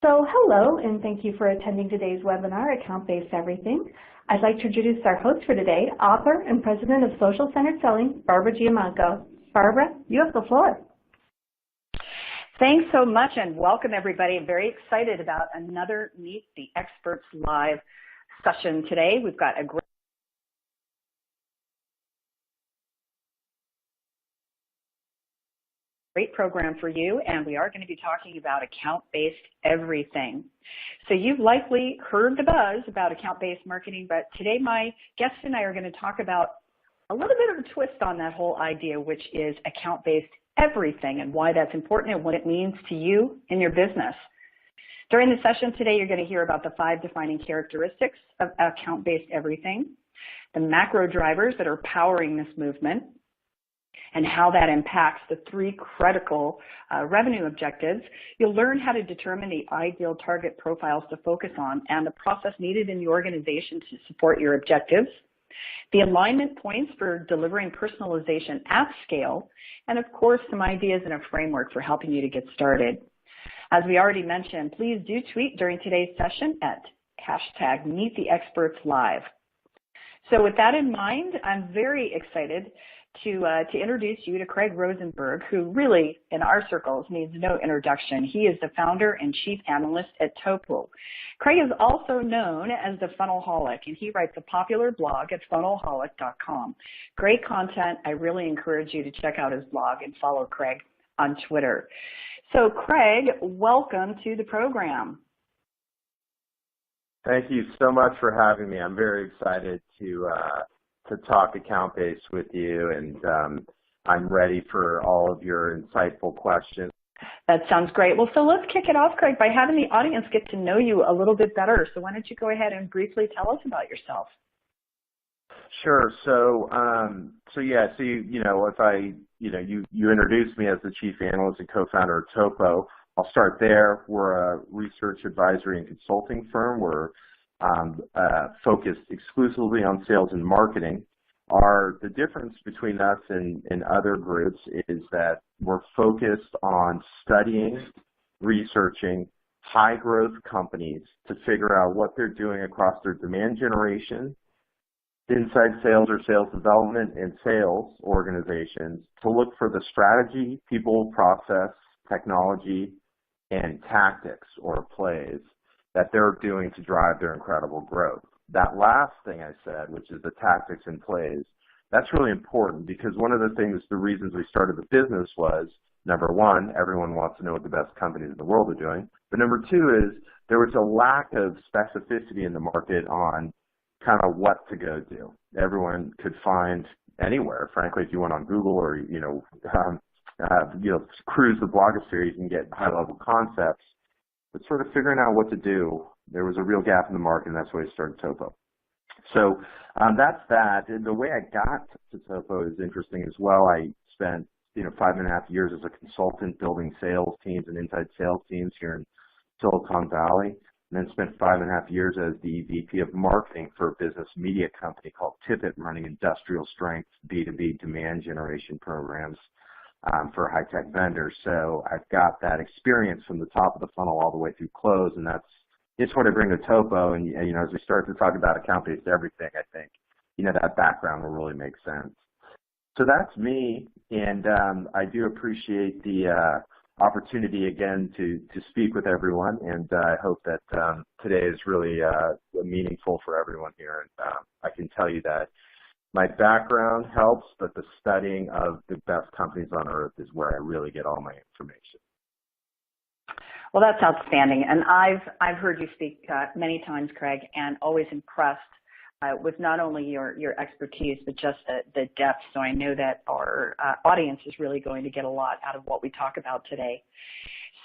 So hello, and thank you for attending today's webinar, Account-Based Everything. I'd like to introduce our host for today, author and president of Social Centered Selling, Barbara Giamanco. Barbara, you have the floor. Thanks so much, and welcome everybody. I'm very excited about another Meet the Experts Live session today. We've got a great program for you, and we are going to be talking about account-based everything. So you've likely heard the buzz about account-based marketing, but today my guest and I are going to talk about a little bit of a twist on that whole idea, which is account-based everything and why that's important and what it means to you and your business. During the session today, you're going to hear about the 5 defining characteristics of account-based everything, the macro drivers that are powering this movement, and how that impacts the 3 critical revenue objectives. You'll learn how to determine the ideal target profiles to focus on and the process needed in the organization to support your objectives, the alignment points for delivering personalization at scale, and of course, some ideas and a framework for helping you to get started. As we already mentioned, please do tweet during today's session at #MeetTheExpertsLive. So with that in mind, I'm very excited to introduce you to Craig Rosenberg, who really, in our circles, needs no introduction. He is the founder and chief analyst at TOPO. Craig is also known as the Funnelholic, and he writes a popular blog at funnelholic.com. Great content. I really encourage you to check out his blog and follow Craig on Twitter. So, Craig, welcome to the program. Thank you so much for having me. I'm very excited to talk account-based with you, and I'm ready for all of your insightful questions. That sounds great. Well, so let's kick it off, Craig, by having the audience get to know you a little bit better. So why don't you go ahead and briefly tell us about yourself? Sure. So you introduced me as the chief analyst and co-founder of TOPO. I'll start there. We're a research advisory and consulting firm. We're focused exclusively on sales and marketing. The difference between us and other groups is that we're focused on studying, researching high growth companies to figure out what they're doing across their demand generation, inside sales or sales development, and sales organizations to look for the strategy, people, process, technology, and tactics or plays that they're doing to drive their incredible growth. That last thing I said, which is the tactics and plays, that's really important because one of the reasons we started the business was, number one, everyone wants to know what the best companies in the world are doing. But number two is there was a lack of specificity in the market on kind of what to go do. Everyone could find anywhere, frankly, if you went on Google or, cruise the blogosphere, you can get high-level concepts. But sort of figuring out what to do, there was a real gap in the market, and that's why we started TOPO. So that's that. And the way I got to TOPO is interesting as well. I spent 5.5 years as a consultant building sales teams and inside sales teams here in Silicon Valley, and then spent 5.5 years as the VP of marketing for a business media company called Tippett, running industrial strength B2B demand generation programs for high-tech vendors. So I've got that experience from the top of the funnel all the way through close, and it's what I bring to TOPO. And as we start to talk about account-based everything, I think that background will really make sense. So that's me, and I do appreciate the opportunity again to speak with everyone, and I hope that today is really meaningful for everyone here. And I can tell you that my background helps, but the studying of the best companies on earth is where I really get all my information. Well, that's outstanding, and I've heard you speak many times, Craig, and always impressed with not only your expertise, but just the depth. So I know that our audience is really going to get a lot out of what we talk about today.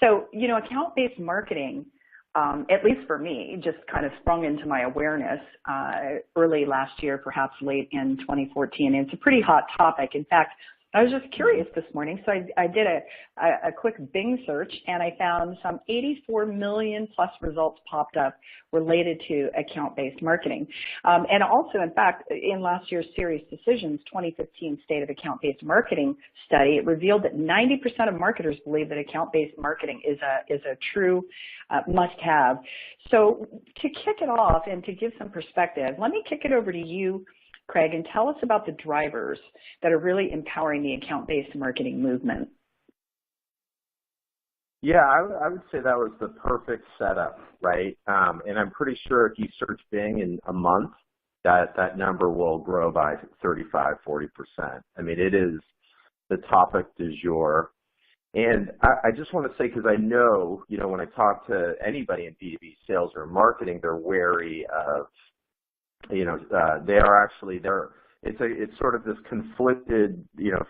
So, account-based marketing, at least for me, just kind of sprung into my awareness early last year, perhaps late in 2014. And it's a pretty hot topic. In fact, I was just curious this morning, so I did a quick Bing search, and I found some 84 million plus results popped up related to account-based marketing. And also, in fact, in last year's Serious Decisions 2015 State of Account-Based Marketing study, it revealed that 90% of marketers believe that account-based marketing is a true must-have. So to kick it off and to give some perspective, let me kick it over to you, Craig, and tell us about the drivers that are really empowering the account-based marketing movement. Yeah, I would say that was the perfect setup, right? And I'm pretty sure if you search Bing in a month, that number will grow by 35, 40%. I mean, it is the topic du jour. And I just want to say, because I know, when I talk to anybody in B2B sales or marketing, they're wary of, it's sort of this conflicted,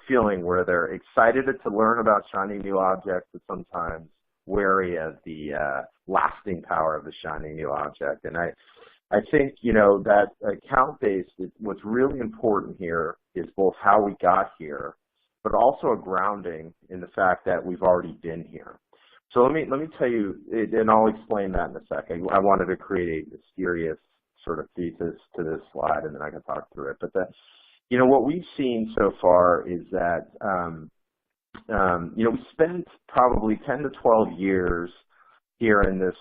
feeling where they're excited to learn about shiny new objects, but sometimes wary of the lasting power of the shiny new object. And I think, that account-based, what's really important here is both how we got here, but also a grounding in the fact that we've already been here. So let me tell you, and I'll explain that in a second. I wanted to create a mysterious sort of thesis to this slide, and then I can talk through it. But what we've seen so far is that, we spent probably 10 to 12 years here in this,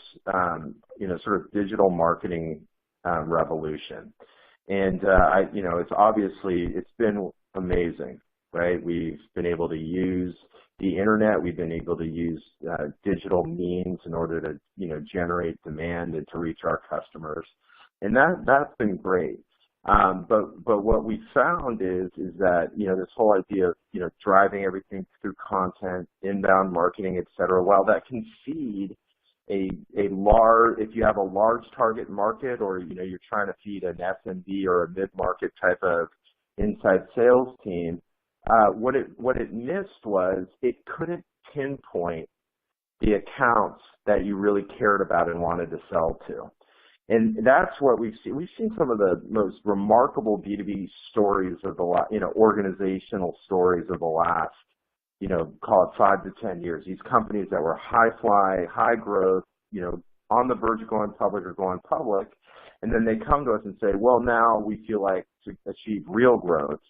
sort of digital marketing revolution. And, it's been amazing, right? We've been able to use the internet. We've been able to use digital means in order to, generate demand and to reach our customers. And that's been great. But what we found is that, this whole idea of, driving everything through content, inbound marketing, et cetera, while that can feed if you have a large target market, or, you're trying to feed an SMB or a mid-market type of inside sales team, what it missed was it couldn't pinpoint the accounts that you really cared about and wanted to sell to. And that's what we've seen. We've seen some of the most remarkable B2B stories of the organizational stories of the last, call it 5 to 10 years. These companies that were high fly, high growth, on the verge of going public or going public, and then they come to us and say, well, now we feel like to achieve real growth,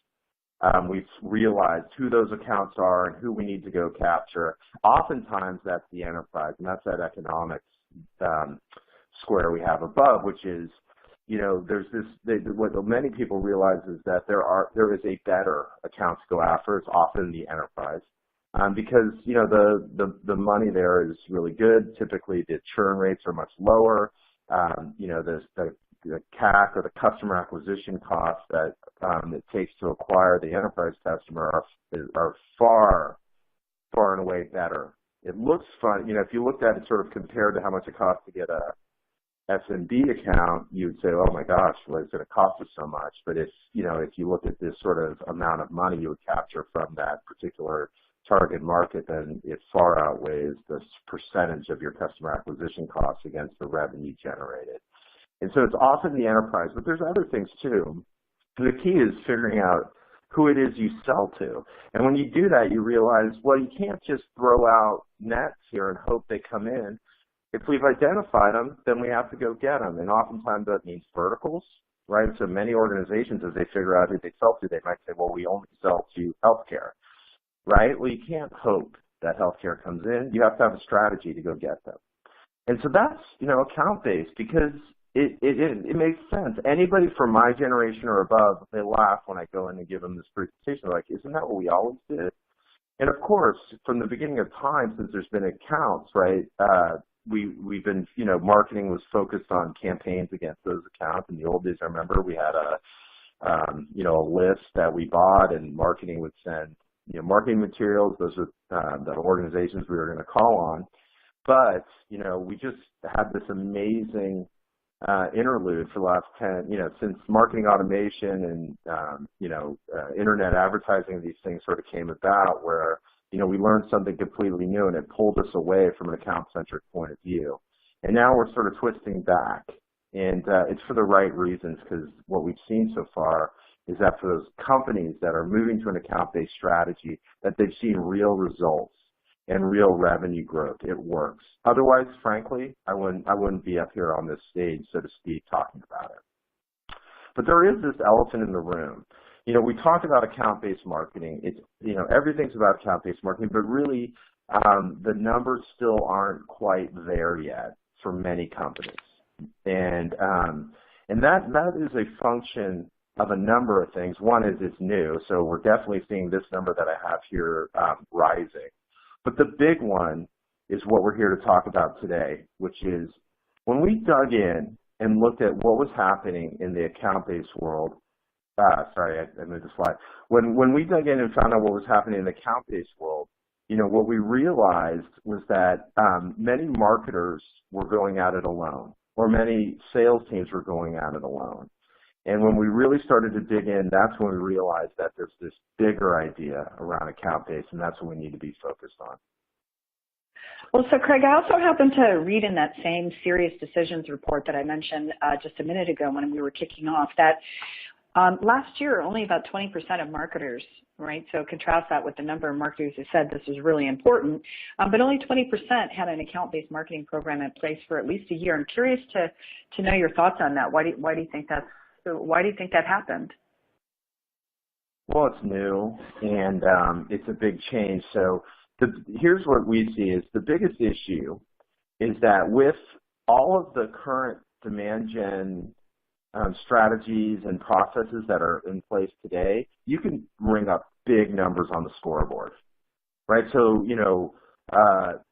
we've realized who those accounts are and who we need to go capture. Oftentimes that's the enterprise, and that's that economics square we have above, which is, there's what many people realize is that there is a better account to go after. It's often the enterprise, because, the money there is really good. Typically the churn rates are much lower. The CAC, or the customer acquisition costs that it takes to acquire the enterprise customer are far and away better. It looks fun, if you looked at it sort of compared to how much it costs to get a SMB account, you would say, oh my gosh, well, it's going to cost us so much. But if you look at this sort of amount of money you would capture from that particular target market, then it far outweighs the percentage of your customer acquisition costs against the revenue generated. And so it's often the enterprise, but there's other things too. And the key is figuring out who it is you sell to. And when you do that, you realize, well, you can't just throw out nets here and hope they come in. If we've identified them, then we have to go get them. And oftentimes that means verticals, right? So many organizations, as they figure out who they sell to, they might say, well, we only sell to healthcare, right? Well, you can't hope that healthcare comes in. You have to have a strategy to go get them. And so that's, account-based, because it makes sense. Anybody from my generation or above, they laugh when I go in and give them this presentation. They're like, isn't that what we always did? And of course, from the beginning of time, since there's been accounts, right, we've been, marketing was focused on campaigns against those accounts. In the old days, I remember we had a list that we bought, and marketing would send, marketing materials. Those are the organizations we were going to call on. But, we just had this amazing interlude for the last 10, since marketing automation and, internet advertising, these things sort of came about, where, we learned something completely new, and it pulled us away from an account-centric point of view. And now we're sort of twisting back, and it's for the right reasons, because what we've seen so far is that for those companies that are moving to an account-based strategy, that they've seen real results and real revenue growth. It works. Otherwise, frankly, I wouldn't be up here on this stage, so to speak, talking about it. But there is this elephant in the room. You know, we talked about account-based marketing. It's, you know, everything's about account-based marketing, but really the numbers still aren't quite there yet for many companies. And that is a function of a number of things. One is it's new, so we're definitely seeing this number that I have here rising. But the big one is what we're here to talk about today, which is when we dug in and looked at what was happening in the account-based world. Sorry, I moved the slide. When we dug in and found out what was happening in the account-based world, you know, what we realized was that many marketers were going at it alone, or many sales teams were going at it alone. And when we really started to dig in, that's when we realized that there's this bigger idea around account-based, and that's what we need to be focused on. Well, so Craig, I also happened to read in that same Serious Decisions report that I mentioned just a minute ago when we were kicking off that last year, only about 20% of marketers, right? So contrast that with the number of marketers who said this is really important, but only 20% had an account-based marketing program in place for at least a year. I'm curious to know your thoughts on that. Why do you think that happened? Well, it's new, and it's a big change. So here's what we see is the biggest issue is that with all of the current demand gen strategies and processes that are in place today, you can bring up big numbers on the scoreboard, right? So, you know,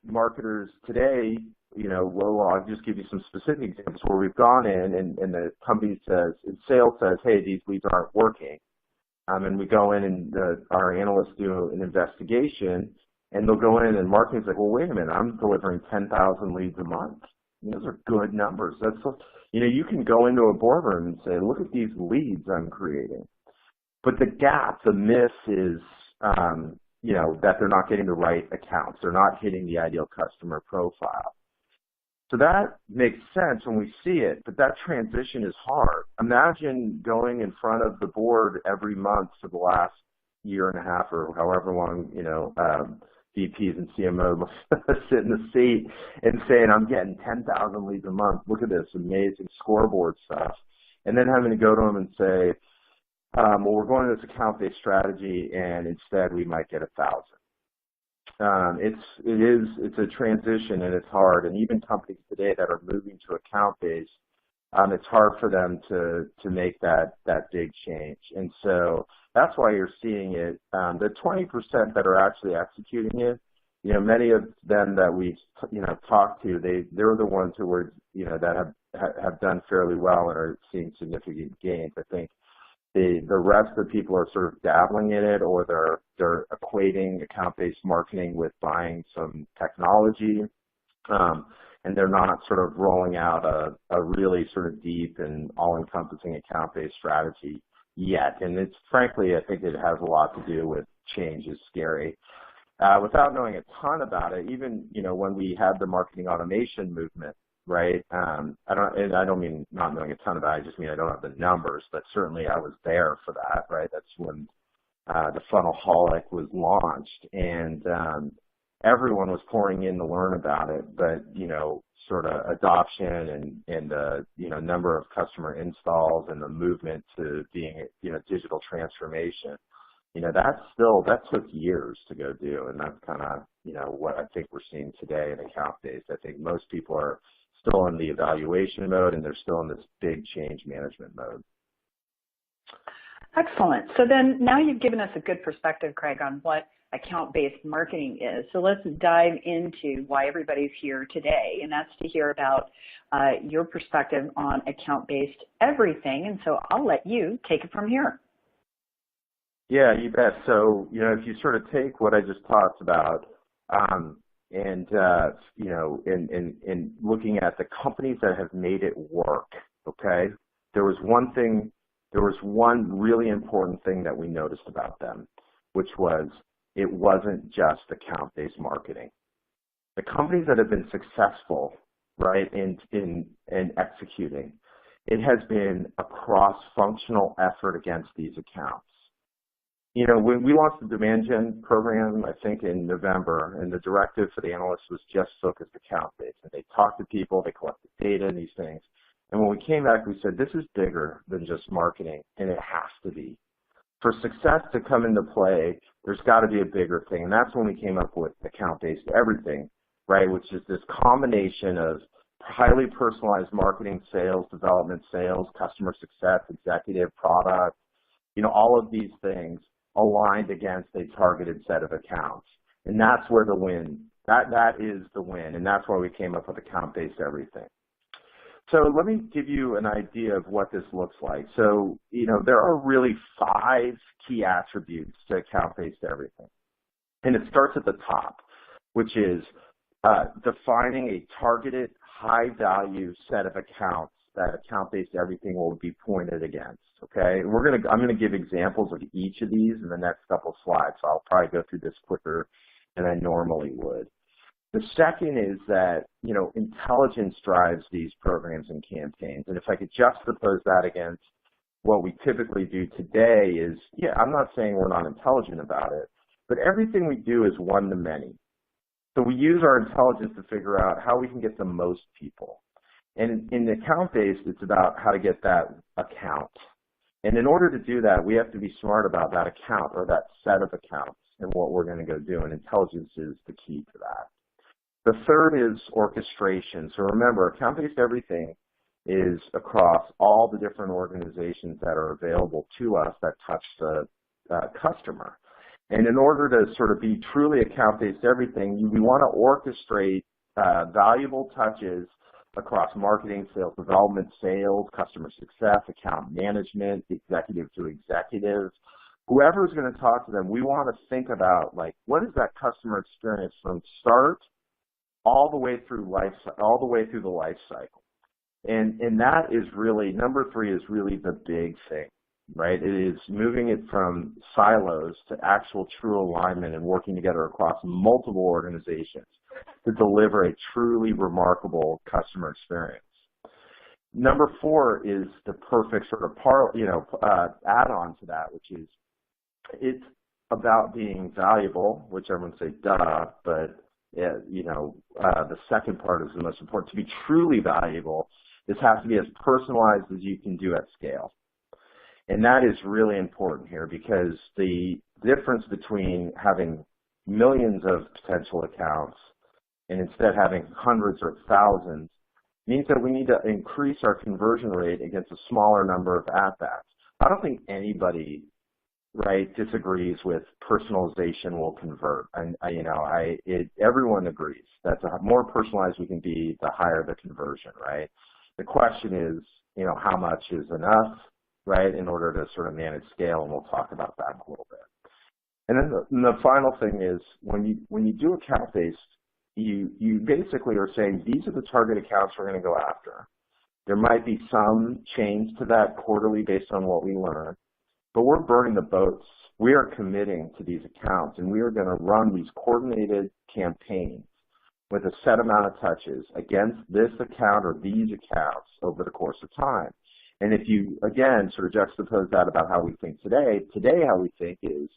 marketers today, you know, well, I'll just give you some specific examples where we've gone in and the company says, and sales says, hey, these leads aren't working. And we go in and our analysts do an investigation, and they'll go in and marketing's like, well, wait a minute, I'm delivering 10,000 leads a month. Those are good numbers. That's, you know, you can go into a boardroom and say, look at these leads I'm creating. But the gap, the miss is, you know, that they're not getting the right accounts. They're not hitting the ideal customer profile. So that makes sense when we see it, but that transition is hard. Imagine going in front of the board every month for the last year and a half or however long, you know, VPs and CMOs sit in the seat and saying, I'm getting 10,000 leads a month. Look at this amazing scoreboard stuff. And then having to go to them and say, well, we're going to this account-based strategy, and instead we might get 1,000. It's a transition, and it's hard. And even companies today that are moving to account-based, it's hard for them to make that big change. And so that's why you're seeing it. The 20% that are actually executing it, you know, many of them that we've, you know, talked to, they're the ones who were, you know, that have done fairly well and are seeing significant gains. I think the rest of the people are sort of dabbling in it, or they're equating account-based marketing with buying some technology. And they're not sort of rolling out a really sort of deep and all-encompassing account-based strategy yet. And it's frankly, I think it has a lot to do with change is scary. Without knowing a ton about it, even, you know, when we had the marketing automation movement, right? I don't mean not knowing a ton about it, I just mean I don't have the numbers, but certainly I was there for that, right? That's when the Funnelholic was launched, and everyone was pouring in to learn about it, but, you know, sort of adoption and the, you know, number of customer installs and the movement to being, you know, digital transformation, you know, that took years to go do. And that's kind of, you know, what I think we're seeing today in account-based. I think most people are still in the evaluation mode, and they're still in this big change management mode. Excellent. So then now you've given us a good perspective, Craig, on what account-based marketing is. So let's dive into why everybody's here today, and that's to hear about your perspective on account-based everything. And so I'll let you take it from here. Yeah, you bet. So, you know, if you sort of take what I just talked about, you know, in looking at the companies that have made it work, okay, there was one really important thing that we noticed about them, which was it wasn't just account-based marketing. The companies that have been successful, right, in executing, it has been a cross-functional effort against these accounts. You know, when we launched the demand gen program, I think in November, and the directive for the analysts was just focus account-based. And they talked to people, they collected data and these things. And when we came back, we said, this is bigger than just marketing, and it has to be. For success to come into play, there's got to be a bigger thing. And that's when we came up with account-based everything, right, which is this combination of highly personalized marketing, sales, development, sales, customer success, executive, product, you know, all of these things aligned against a targeted set of accounts. And that's where the win, that is the win. And that's why we came up with account-based everything. So let me give you an idea of what this looks like. So, you know, there are really 5 key attributes to account-based everything. And it starts at the top, which is defining a targeted, high-value set of accounts that account-based everything will be pointed against, okay? And I'm gonna give examples of each of these in the next couple of slides, so I'll probably go through this quicker than I normally would. The second is that, you know, intelligence drives these programs and campaigns. And if I could juxtapose that against what we typically do today is, yeah, I'm not saying we're not intelligent about it, but everything we do is one-to-many. So we use our intelligence to figure out how we can get the most people. And in the account-based, it's about how to get that account. And in order to do that, we have to be smart about that account or that set of accounts and what we're going to go do, and intelligence is the key to that. The third is orchestration. So remember, account-based everything is across all the different organizations that are available to us that touch the customer. And in order to sort of be truly account-based everything, we want to orchestrate valuable touches across marketing, sales development, sales, customer success, account management, executive to executive. Whoever's going to talk to them, we want to think about, like, what is that customer experience from start all the way through the life cycle. And that is really, number 3 is really the big thing, right? It is moving it from silos to actual true alignment and working together across multiple organizations to deliver a truly remarkable customer experience. Number 4 is the perfect sort of add-on to that, which is it's about being valuable, which everyone say duh, but the second part is the most important. To be truly valuable, this has to be as personalized as you can do at scale. And that is really important here because the difference between having millions of potential accounts and instead having hundreds or thousands means that we need to increase our conversion rate against a smaller number of at-bats. I don't think anybody, right, disagrees with personalization will convert. And everyone agrees that the more personalized we can be, the higher the conversion, right? The question is, you know, how much is enough, right, in order to sort of manage scale, and we'll talk about that in a little bit. And then the final thing is when you do account-based, you basically are saying these are the target accounts we're going to go after. There might be some change to that quarterly based on what we learn, but we're burning the boats. We are committing to these accounts, and we are going to run these coordinated campaigns with a set amount of touches against this account or these accounts over the course of time. And if you, again, sort of juxtapose that about how we think today how we think is,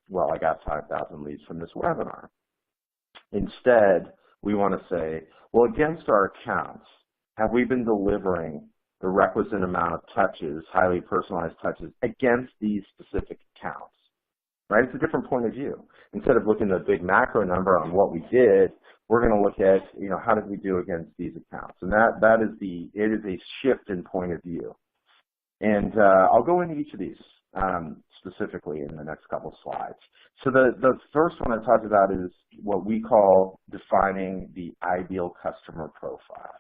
well, I got 5,000 leads from this webinar. Instead, we want to say, well, against our accounts, have we been delivering the requisite amount of touches, highly personalized touches, against these specific accounts, right? It's a different point of view. Instead of looking at a big macro number on what we did, we're going to look at, you know, how did we do against these accounts? And it is a shift in point of view. And I'll go into each of these specifically in the next couple slides. So the first one I talked about is what we call defining the ideal customer profile,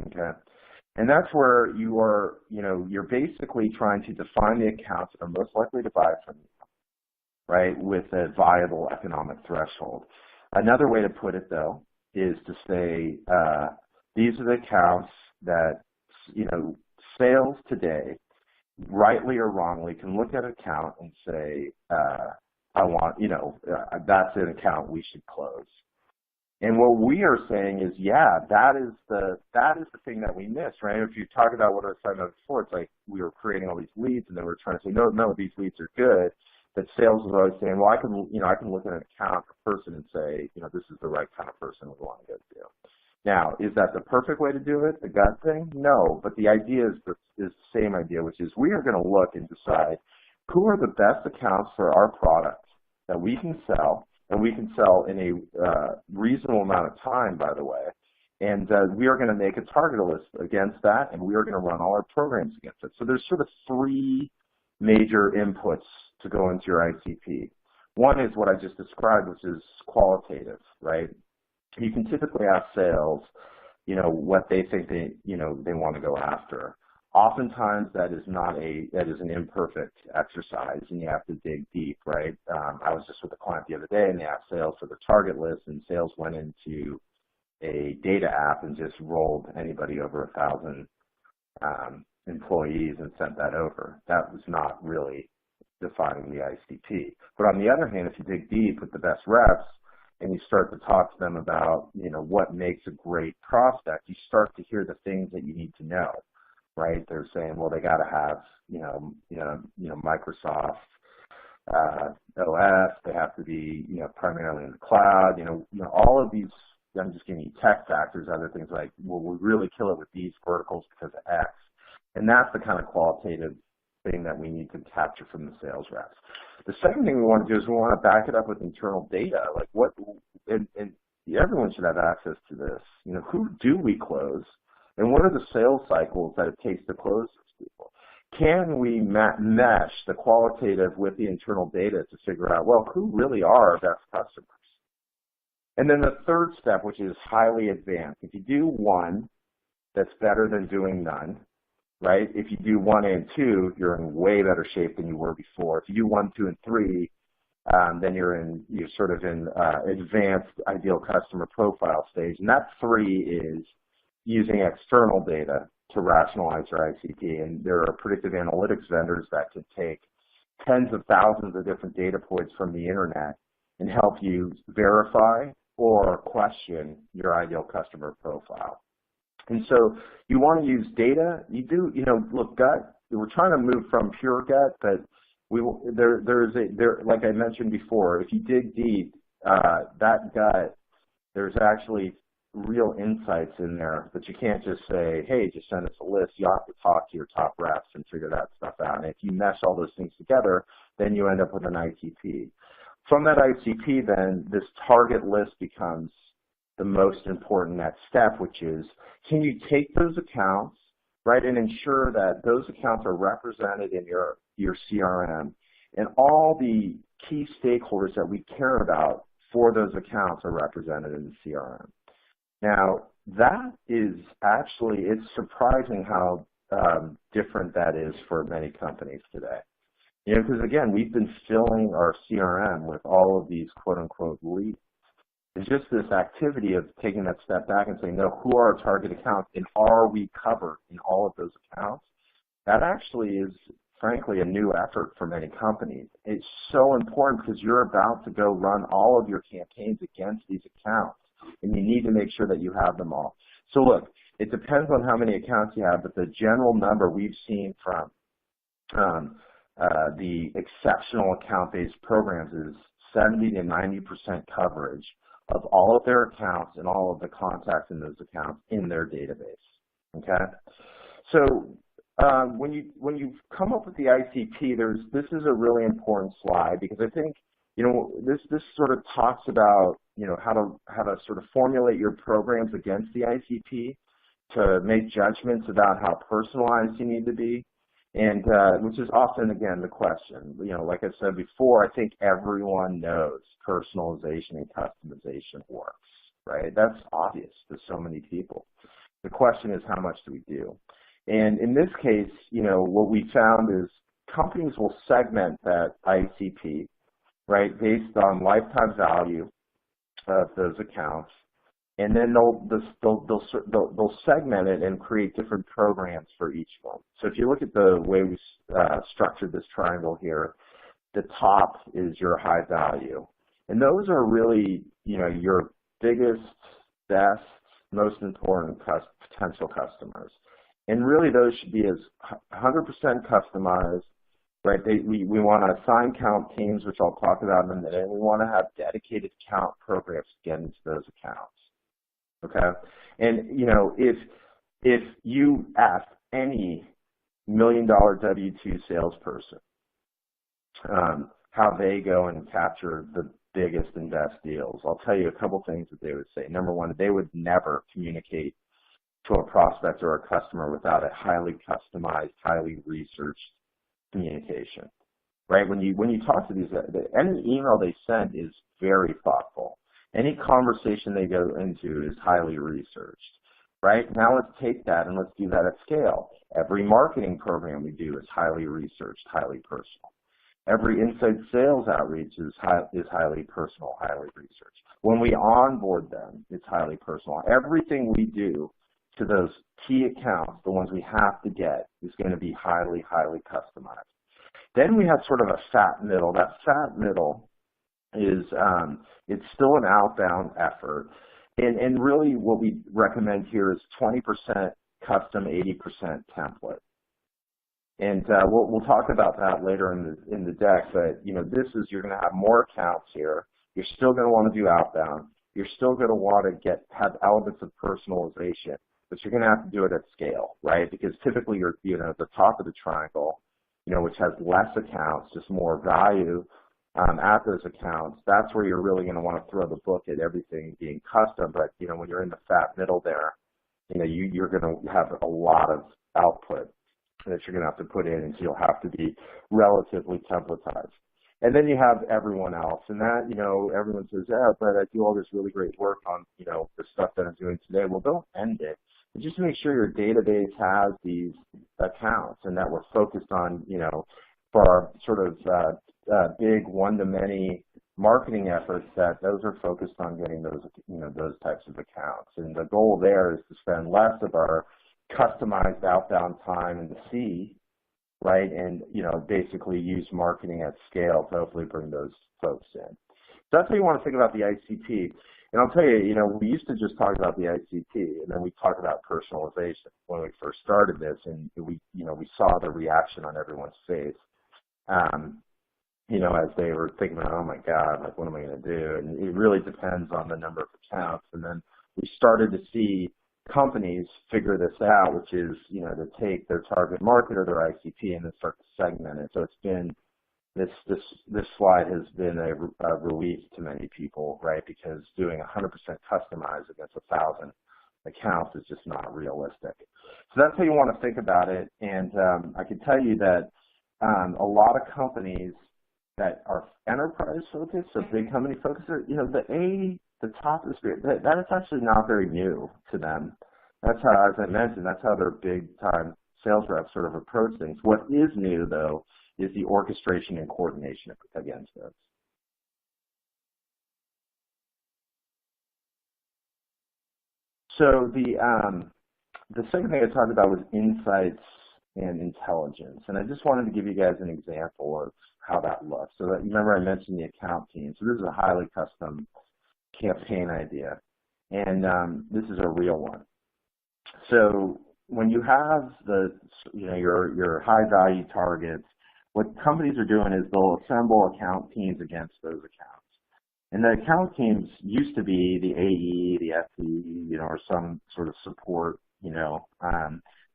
okay? And that's where you are, you know, you're basically trying to define the accounts that are most likely to buy from you, right, with a viable economic threshold. Another way to put it, though, is to say these are the accounts that, you know, sales today, rightly or wrongly, can look at an account and say, I want, you know, that's an account we should close. And what we are saying is, yeah, that is the thing that we miss, right? If you talk about what I was talking about before, it's like we were creating all these leads, and then we were trying to say, no, these leads are good. That sales was always saying, well, I can look at an account, a person, and say, this is the right kind of person we want to go to. Now, is that the perfect way to do it, the gut thing? No, but the idea is the same idea, which is we are going to look and decide who are the best accounts for our product that we can sell, and we can sell in a reasonable amount of time, by the way. And we are going to make a target list against that, and we are going to run all our programs against it. So there's sort of three major inputs to go into your ICP. One is what I just described, which is qualitative, right? You can typically ask sales, what they think they want to go after. Oftentimes that is an imperfect exercise, and you have to dig deep, right? I was just with a client the other day, and they asked sales for their target list, and sales went into a data app and just rolled anybody over 1,000 employees and sent that over. That was not really defining the ICP. But on the other hand, if you dig deep with the best reps and you start to talk to them about, what makes a great prospect, you start to hear the things that you need to know. Right? They're saying, well, they got to have, Microsoft OS. They have to be, primarily in the cloud. All of these. I'm just giving you tech factors. Other things like, well, we really kill it with these verticals because of X, and that's the kind of qualitative thing that we need to capture from the sales reps. The second thing we want to do is we want to back it up with internal data. Like and everyone should have access to this. Who do we close? And what are the sales cycles that it takes to close those people? Can we mesh the qualitative with the internal data to figure out, well, who really are our best customers? And then the third step, which is highly advanced. If you do one, that's better than doing none, right? If you do 1 and 2, you're in way better shape than you were before. If you do 1, 2, and 3, then you're sort of in advanced ideal customer profile stage. And that 3 is using external data to rationalize your ICP. And there are predictive analytics vendors that can take tens of thousands of different data points from the internet and help you verify or question your ideal customer profile. And so you want to use data. You do, look, gut, we're trying to move from pure gut, but like I mentioned before, if you dig deep, that gut, there's actually real insights in there, but you can't just say, hey, just send us a list. You have to talk to your top reps and figure that stuff out. And if you mesh all those things together, then you end up with an ICP. From that ICP, then, this target list becomes the most important next step, which is, can you take those accounts, right, and ensure that those accounts are represented in your CRM, and all the key stakeholders that we care about for those accounts are represented in the CRM. Now, that is actually, it's surprising how different that is for many companies today. Because again, we've been filling our CRM with all of these quote-unquote leads. It's just this activity of taking that step back and saying, no, who are our target accounts, and are we covered in all of those accounts? That actually is, frankly, a new effort for many companies. It's so important because you're about to go run all of your campaigns against these accounts, and you need to make sure that you have them all. So look, it depends on how many accounts you have, but the general number we've seen from the exceptional account-based programs is 70 to 90% coverage of all of their accounts and all of the contacts in those accounts in their database. Okay, so when you come up with the ICP, this is a really important slide, because I think this sort of talks about how to sort of formulate your programs against the ICP, to make judgments about how personalized you need to be. And which is often, again, the question. Like I said before, I think everyone knows personalization and customization works, right? That's obvious to so many people. The question is, how much do we do? And in this case, what we found is companies will segment that ICP, right, based on lifetime value of those accounts. And then they'll segment it and create different programs for each one. So if you look at the way we structured this triangle here, the top is your high value. And those are really, your biggest, best, most important potential customers. And really those should be as 100% customized, right? We want to assign count teams, which I'll talk about in a minute, and we want to have dedicated count programs to get into those accounts, okay? And, you know, if you ask any $1 million W-2 salesperson how they go and capture the biggest and best deals, I'll tell you a couple things that they would say. Number one, they would never communicate to a prospect or a customer without a highly customized, highly researched communication, right? When you talk to these, any email they send is very thoughtful. Any conversation they go into is highly researched, right? Now let's take that and let's do that at scale. Every marketing program we do is highly researched, highly personal. Every inside sales outreach is highly personal, highly researched. When we onboard them, it's highly personal. Everything we do to those key accounts, the ones we have to get, is going to be highly, highly customized. Then we have sort of a fat middle. That fat middle is it's still an outbound effort. And really what we recommend here is 20% custom, 80% template. And we'll talk about that later in the deck, but you know, this is, you're going to have more accounts here. You're still going to want to do outbound. You're still going to want to have elements of personalization, but you're going to have to do it at scale, right? Because typically you're, you know, at the top of the triangle, you know, which has less accounts, just more value at those accounts. That's where you're really going to want to throw the book at everything being custom. But you know, when you're in the fat middle there, you know, you're going to have a lot of output that you're going to have to put in, and so you'll have to be relatively templatized. And then you have everyone else, and that, you know, everyone says, yeah, but I do all this really great work on, you know, the stuff that I'm doing today. Well, don't end it. But just make sure your database has these accounts, and that we're focused on, you know, for our sort of big one-to-many marketing efforts, that those are focused on getting those, you know, those types of accounts. And the goal there is to spend less of our customized outbound time in the C, right, and, you know, basically use marketing at scale to hopefully bring those folks in. So that's how you want to think about the ICP. And I'll tell you, you know, we used to just talk about the ICP, and then we talked about personalization when we first started this, and we, you know, we saw the reaction on everyone's face, you know, as they were thinking about, oh my God, like, what am I going to do? And it really depends on the number of accounts. And then we started to see companies figure this out, which is, you know, to take their target market or their ICP and then start to segment it. So it's been, this slide has been a relief to many people, right? Because doing 100% customized against 1,000 accounts is just not realistic. So that's how you want to think about it. And I can tell you that a lot of companies that are enterprise focused, so big company focused, you know, the top of the screen, that is actually not very new to them. That's how, as I mentioned, that's how their big time sales reps sort of approach things. What is new, though, is the orchestration and coordination against those. So the second thing I talked about was insights and intelligence, and I just wanted to give you guys an example of how that looks. So that, remember I mentioned the account team. So this is a highly custom campaign idea, and this is a real one. So when you have the, you know, your high value targets, what companies are doing is they'll assemble account teams against those accounts. And the account teams used to be the AE, the FE, you know, or some sort of support, you know,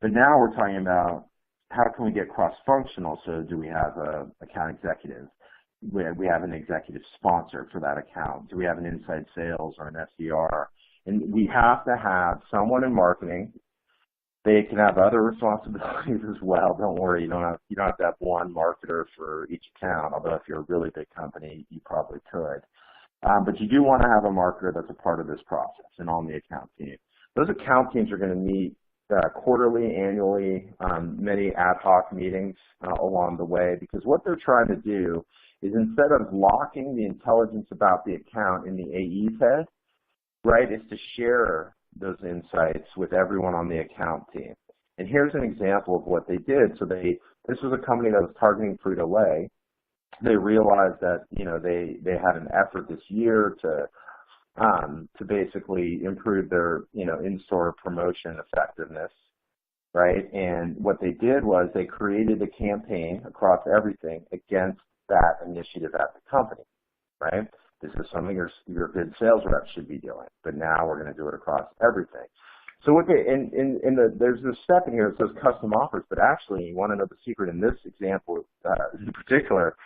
but now we're talking about how can we get cross-functional. So do we have an account executive? We have an executive sponsor for that account. Do we have an inside sales or an SDR? And we have to have someone in marketing. They can have other responsibilities as well. Don't worry, you don't have to have one marketer for each account, although if you're a really big company, you probably could. But you do want to have a marketer that's a part of this process and on the account team. Those account teams are going to meet quarterly, annually, many ad hoc meetings along the way, because what they're trying to do is, instead of locking the intelligence about the account in the AE's head, right, is to share those insights with everyone on the account team. And here's an example of what they did. So this was a company that was targeting Frito-Lay. They realized that, you know, they had an effort this year to to basically improve their, in-store promotion effectiveness, right? And what they did was they created a campaign across everything against that initiative at the company, right? This is something your good sales reps should be doing, but now we're going to do it across everything. So what there's this step in here that says custom offers, but actually you want to know the secret in this example in particular,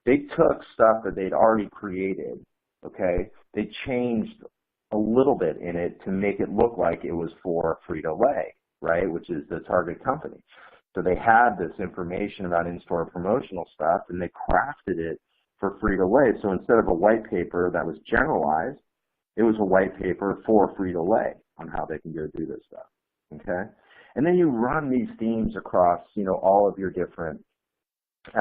they took stuff that they'd already created, okay? They changed a little bit in it to make it look like it was for Frito-Lay, right, which is the target company. So they had this information about in-store promotional stuff, and they crafted it for Frito-Lay. So instead of a white paper that was generalized, it was a white paper for Frito-Lay on how they can go do this stuff, okay? And then you run these themes across, all of your different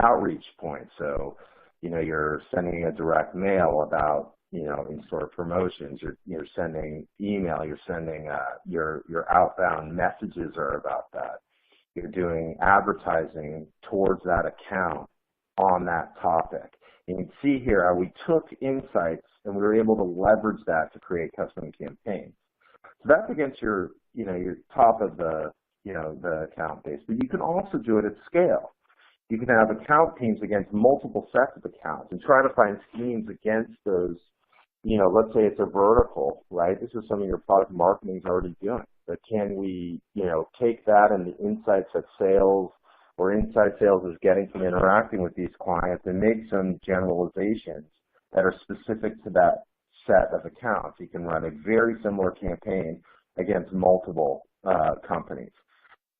outreach points. So, you're sending a direct mail about, in-store promotions. You're sending email. You're sending your outbound messages are about that. You're doing advertising towards that account on that topic. You can see here how we took insights and we were able to leverage that to create custom campaigns. So that's against your top of the account base. But you can also do it at scale. You can have account teams against multiple sets of accounts and try to find schemes against those. Let's say it's a vertical, right? This is something your product marketing is already doing. But can we, take that and the insights that sales or inside sales is getting from interacting with these clients and make some generalizations that are specific to that set of accounts. You can run a very similar campaign against multiple companies,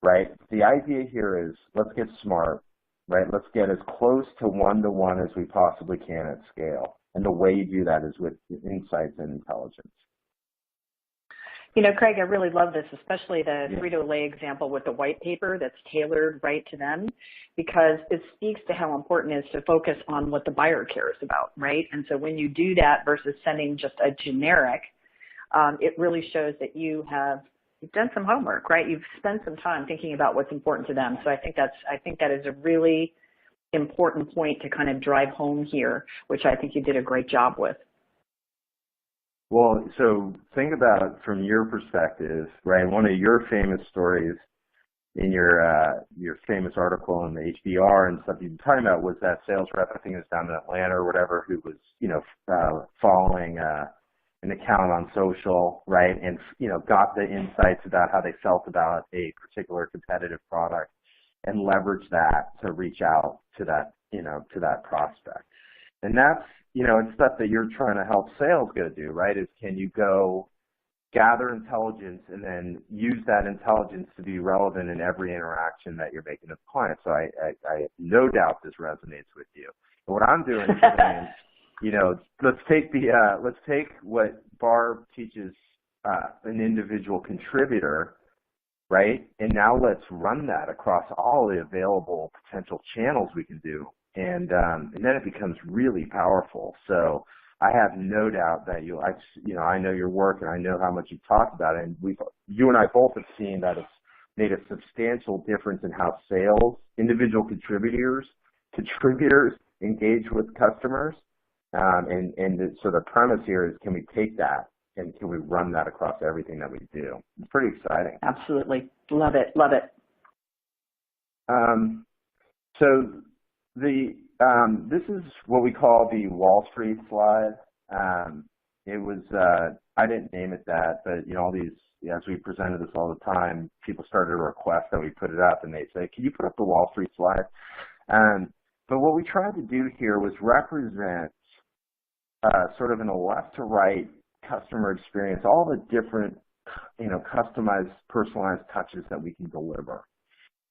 right? The idea here is let's get smart, right? Let's get as close to one-to-one as we possibly can at scale. And the way you do that is with insights and intelligence. Craig, I really love this, especially the Frito-Lay example with the white paper that's tailored right to them, because it speaks to how important it is to focus on what the buyer cares about, right? And so when you do that versus sending just a generic, it really shows that you've done some homework, right? You've spent some time thinking about what's important to them. So I think that is a really important point to kind of drive home here, which I think you did a great job with. Well, so think about from your perspective, right? One of your famous stories in your famous article in the HBR and stuff you've been talking about was that sales rep, I think it was down in Atlanta or whatever, who was, following an account on social, right? And, got the insights about how they felt about a particular competitive product and leverage that to reach out to that, to that prospect. And that's, it's stuff that you're trying to help sales go do, right? Is can you go gather intelligence and then use that intelligence to be relevant in every interaction that you're making with clients. So I have no doubt this resonates with you. And what I'm doing is, let's take what Barb teaches an individual contributor, right? And now let's run that across all the available potential channels we can do. And then it becomes really powerful. So I have no doubt that I know your work and I know how much you talk about it. And you and I both have seen that it's made a substantial difference in how individual contributors engage with customers. So the premise here is, can we take that and can we run that across everything that we do? It's pretty exciting. Absolutely. Love it. Love it. This is what we call the Wall Street slide. It was, I didn't name it that, but all these, as we presented this all the time, people started to request that we put it up and they say, can you put up the Wall Street slide? But what we tried to do here was represent sort of in a left to right customer experience, all the different, customized, personalized touches that we can deliver.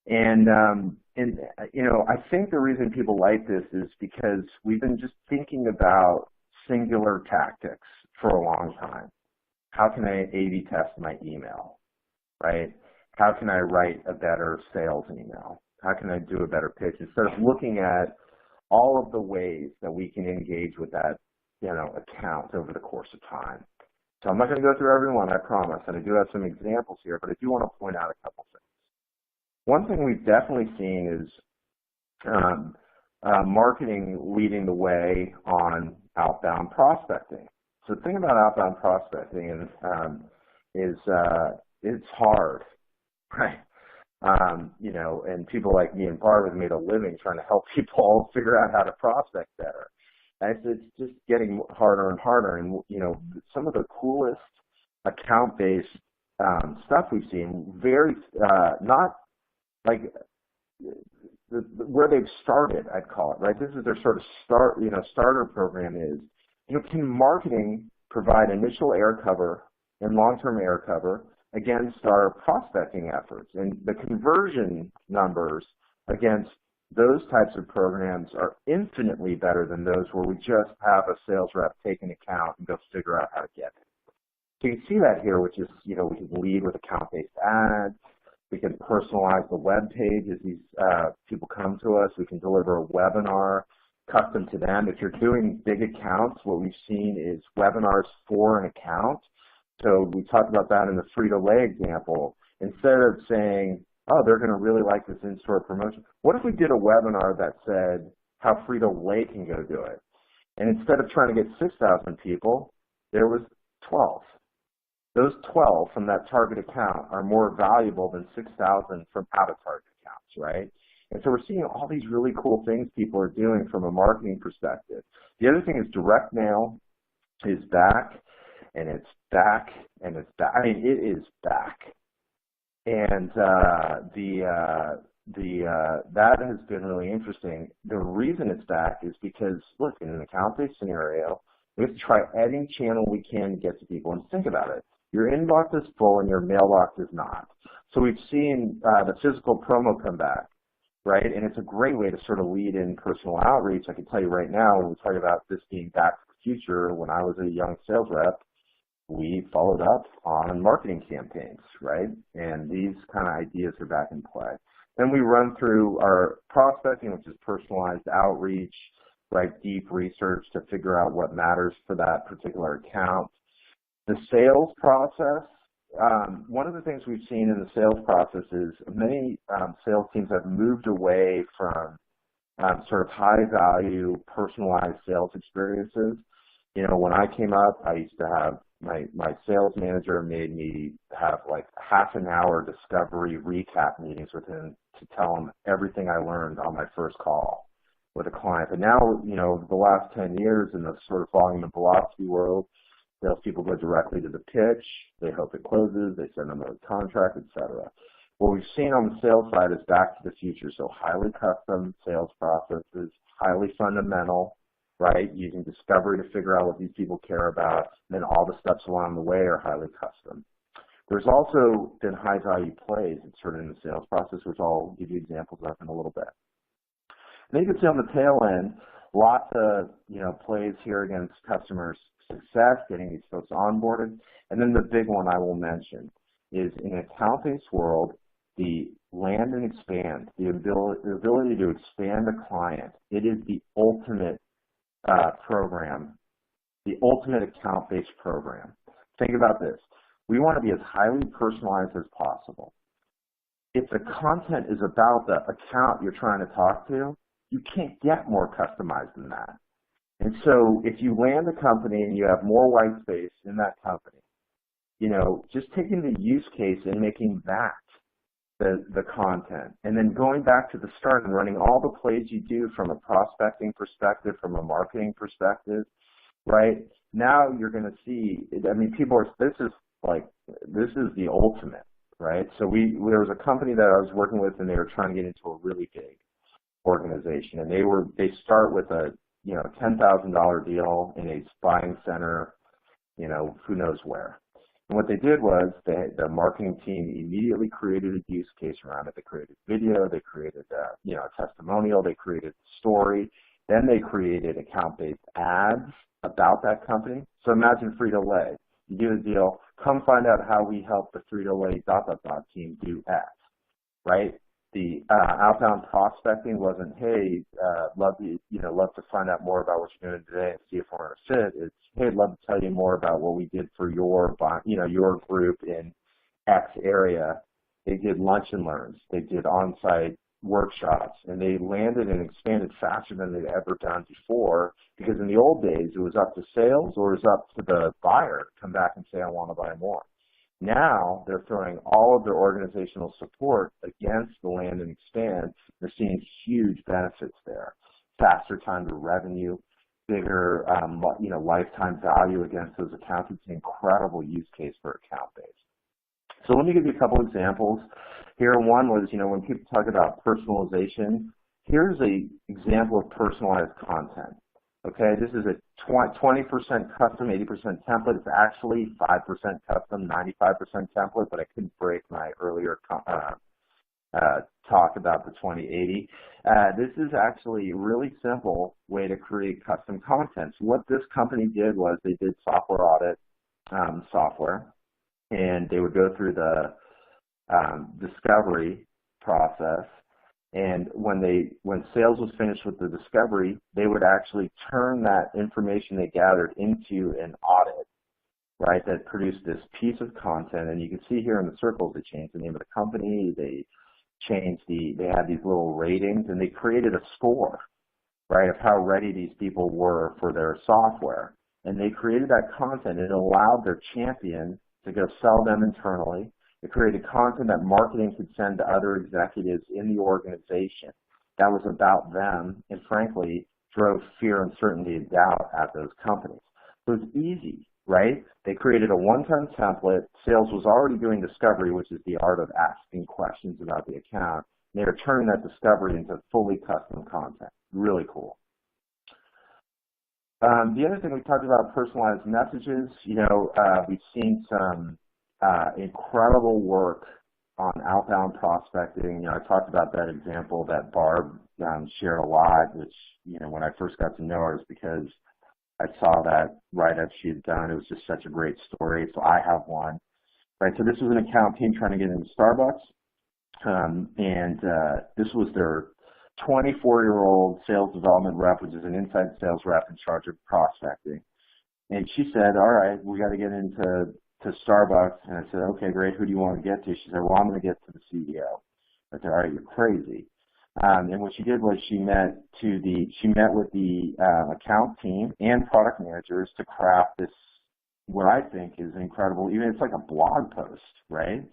And I think the reason people like this is because we've been just thinking about singular tactics for a long time. How can I A/B test my email, right? How can I write a better sales email? How can I do a better pitch? Instead of looking at all of the ways that we can engage with that, account over the course of time. So I'm not going to go through every one, I promise, and I do have some examples here, but I do want to point out a couple things. One thing we've definitely seen is marketing leading the way on outbound prospecting. So the thing about outbound prospecting is it's hard, right? You know, and people like me and Barbara have made a living trying to help people figure out how to prospect better. And it's just getting harder and harder. And, you know, some of the coolest account-based stuff we've seen, very, not like where they've started, I'd call it, right? This is their sort of starter program is, you know, can marketing provide initial air cover and long-term air cover against our prospecting efforts? And the conversion numbers against those types of programs are infinitely better than those where we just have a sales rep take an account and go figure out how to get it. So you can see that here, which is, you know, we can lead with account-based ads. We can personalize the web page as these people come to us. We can deliver a webinar custom to them. If you're doing big accounts, what we've seen is webinars for an account. So we talked about that in the Frito-Lay example. Instead of saying, oh, they're going to really like this in-store promotion, what if we did a webinar that said how Frito-Lay can go do it? And instead of trying to get 6,000 people, there was 12. Those 12 from that target account are more valuable than 6,000 from out-of-target accounts, right? And so we're seeing all these really cool things people are doing from a marketing perspective. The other thing is direct mail is back, and it's back, and it's back. I mean, it is back. And that has been really interesting. The reason it's back is because, look, in an account-based scenario, we have to try any channel we can to get to people. And think about it. Your inbox is full and your mailbox is not. So we've seen the physical promo come back, right? And it's a great way to sort of lead in personal outreach. I can tell you right now, when we talk about this being back to the future, when I was a young sales rep, we followed up on marketing campaigns, right? And these kind of ideas are back in play. Then we run through our prospecting, which is personalized outreach, right? Deep research to figure out what matters for that particular account. The sales process, one of the things we've seen in the sales process is many sales teams have moved away from sort of high-value, personalized sales experiences. You know, when I came up, I used to have my sales manager made me have like half an hour discovery recap meetings with him to tell him everything I learned on my first call with a client. But now, you know, the last 10 years in the sort of volume and velocity world, salespeople go directly to the pitch, they hope it closes, they send them a contract, etc. What we've seen on the sales side is back to the future, so highly custom sales processes, highly fundamental, right, using discovery to figure out what these people care about, and then all the steps along the way are highly custom. There's also been high-value plays inserted in the sales process, which I'll give you examples of in a little bit. And then you can see on the tail end, lots of, you know, plays here against customers' success, getting these folks onboarded. And then the big one I will mention is in an account-based world, the land and expand, the ability to expand a client. It is the ultimate program, the ultimate account-based program. Think about this. We want to be as highly personalized as possible. If the content is about the account you're trying to talk to, you can't get more customized than that. And so if you land a company and you have more white space in that company, you know, just taking the use case and making that the content, and then going back to the start and running all the plays you do from a prospecting perspective, from a marketing perspective, right? Now you're going to see, I mean, people are, this is the ultimate, right? So there was a company that I was working with and they were trying to get into a really big organization, and they start with a, you know, $10,000 deal in a buying center, you know, who knows where. And what they did was the marketing team immediately created a use case around it. They created video, they created you know, a testimonial, they created a story, then they created account-based ads about that company. So imagine Frito-Lay. You do the deal, come find out how we help the Frito-Lay ... team do X, right? The outbound prospecting wasn't, hey, love to find out more about what you're doing today and see if we're a fit. It's, hey, I'd love to tell you more about what we did for your group in X area. They did lunch and learns. They did on-site, workshops, and they landed and expanded faster than they'd ever done before, because in the old days, it was up to sales or it was up to the buyer to come back and say, I want to buy more. Now they're throwing all of their organizational support against the land and expand. They're seeing huge benefits there. Faster time to revenue, bigger lifetime value against those accounts. It's an incredible use case for account base. So let me give you a couple examples. Here one was, when people talk about personalization, here's an example of personalized content. Okay, this is a 20% custom, 80% template. It's actually 5% custom, 95% template, but I couldn't break my earlier talk about the 20/80. This is actually a really simple way to create custom content. So what this company did was they did software audit software, and they would go through the discovery process. And when sales was finished with the discovery, they would actually turn that information they gathered into an audit, right, that produced this piece of content. And you can see here in the circles, they changed the name of the company, they had these little ratings, and they created a score, right, of how ready these people were for their software. And they created that content, and it allowed their champion to go sell them internally. It created content that marketing could send to other executives in the organization that was about them, and frankly, drove fear, uncertainty, and doubt at those companies. So it's easy, right? They created a one-time template. Sales was already doing discovery, which is the art of asking questions about the account. And they were turning that discovery into fully custom content. Really cool. The other thing we talked about, personalized messages. We've seen some incredible work on outbound prospecting. I talked about that example that Barb shared a lot, which, when I first got to know her, is because I saw that write-up she had done. It was just such a great story. So I have one, right? So this was an account team trying to get into Starbucks, and this was their 24-year-old sales development rep, which is an inside sales rep in charge of prospecting. And she said, all right, we got to get into Starbucks. And I said, okay, great. Who do you want to get to? She said, well, I'm going to get to the CEO. I said, all right, you're crazy. And what she did was she met with the account team and product managers to craft this, what I think is incredible. Even it's like a blog post, right?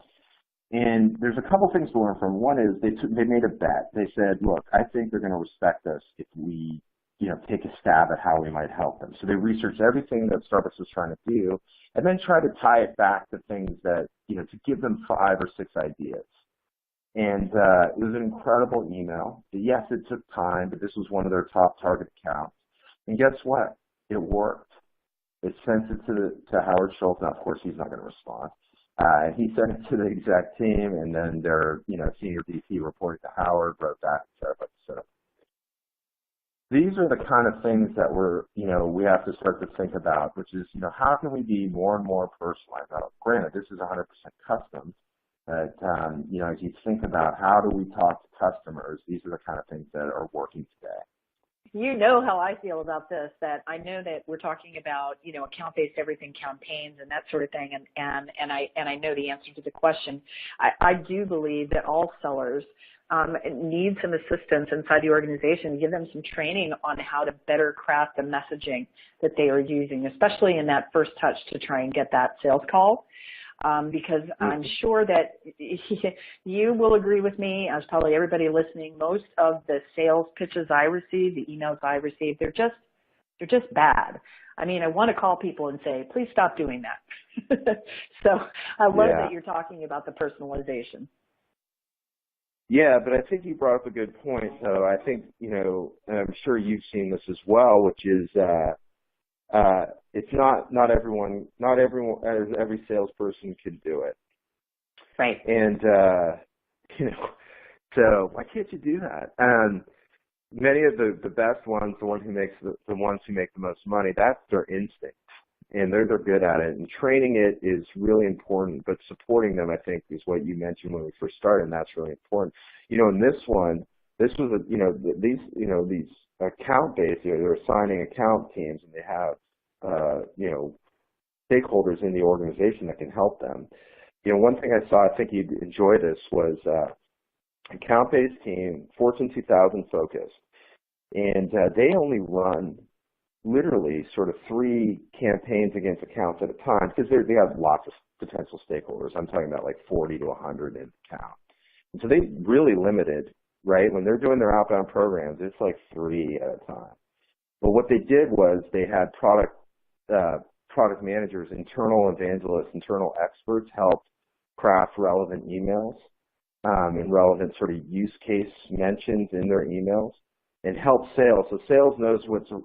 And there's a couple things to learn from. One is they made a bet. They said, look, I think they're going to respect us if we, take a stab at how we might help them. So they researched everything that Starbucks was trying to do, and then try to tie it back to things that, to give them 5 or 6 ideas. And it was an incredible email. Yes, it took time, but this was one of their top target accounts. And guess what? It worked. It sent it to Howard Schultz. Now, of course, he's not going to respond. He sent it to the exec team, and then their, senior VP reported to Howard, wrote back and said, let's set up. These are the kind of things that we have to start to think about, which is, how can we be more and more personalized? Now, granted, this is 100% custom, but, as you think about how do we talk to customers, these are the kind of things that are working today. You know how I feel about this, that I know that we're talking about, account-based everything campaigns and that sort of thing, and I know the answer to the question. I do believe that all sellers need some assistance inside the organization to give them some training on how to better craft the messaging that they are using, especially in that first touch to try and get that sales call. Because I'm sure that you will agree with me, as probably everybody listening, most of the sales pitches I receive, the emails I receive, they're just bad. I mean, I want to call people and say, please stop doing that. So I love that you're talking about the personalization. Yeah, but I think you brought up a good point, though. I think, and I'm sure you've seen this as well, which is it's not every salesperson can do it. Right. And, so why can't you do that? Many of the best ones, the ones who make the most money, that's their instinct. And they're good at it. And training it is really important, but supporting them, I think, is what you mentioned when we first started, and that's really important. In this one, this was these account-based, they're assigning account teams, and they have, stakeholders in the organization that can help them. One thing I saw, I think you'd enjoy this, was account-based team, Fortune 2000 focused, and they only run literally sort of 3 campaigns against accounts at a time because they have lots of potential stakeholders. I'm talking about like 40 to 100 in account. And so they really limited, right? When they're doing their outbound programs, it's like 3 at a time. But what they did was they had product managers, internal evangelists, internal experts help craft relevant emails and relevant sort of use case mentions in their emails, and help sales. So sales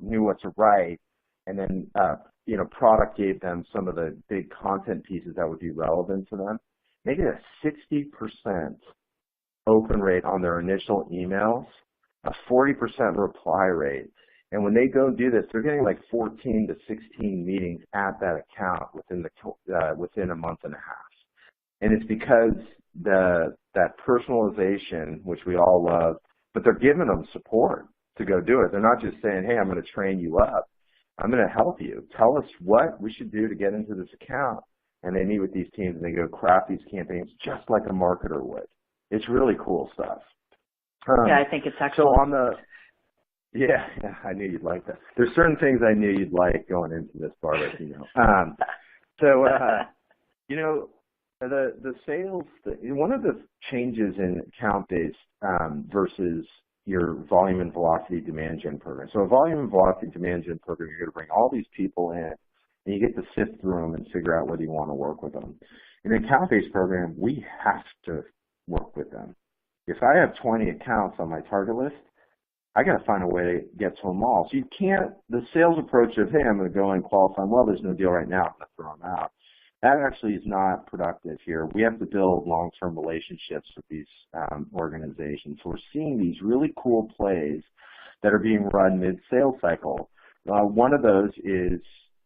knew what to write, and then product gave them some of the big content pieces that would be relevant to them. They get a 60% open rate on their initial emails, a 40% reply rate. And when they go do this, they're getting like 14 to 16 meetings at that account within a month and a half. And it's because that personalization, which we all love, but they're giving them support to go do it. They're not just saying, hey, I'm going to train you up. I'm going to help you. Tell us what we should do to get into this account. And they meet with these teams and they go craft these campaigns just like a marketer would. It's really cool stuff. Yeah, I think it's excellent. So on the Yeah, I knew you'd like that. There's certain things I knew you'd like going into this, Barbara, you know. The sales, one of the changes in account-based versus your volume and velocity demand gen program. So a volume and velocity demand gen program, you're going to bring all these people in, and you get to sift through them and figure out whether you want to work with them. In an account-based program, we have to work with them. If I have 20 accounts on my target list, I got to find a way to get to them all. So you can't, the sales approach of, hey, I'm going to go and qualify them. Well, there's no deal right now. I'm going to throw them out. That actually is not productive here. We have to build long-term relationships with these organizations. So we're seeing these really cool plays that are being run mid-sales cycle. One of those is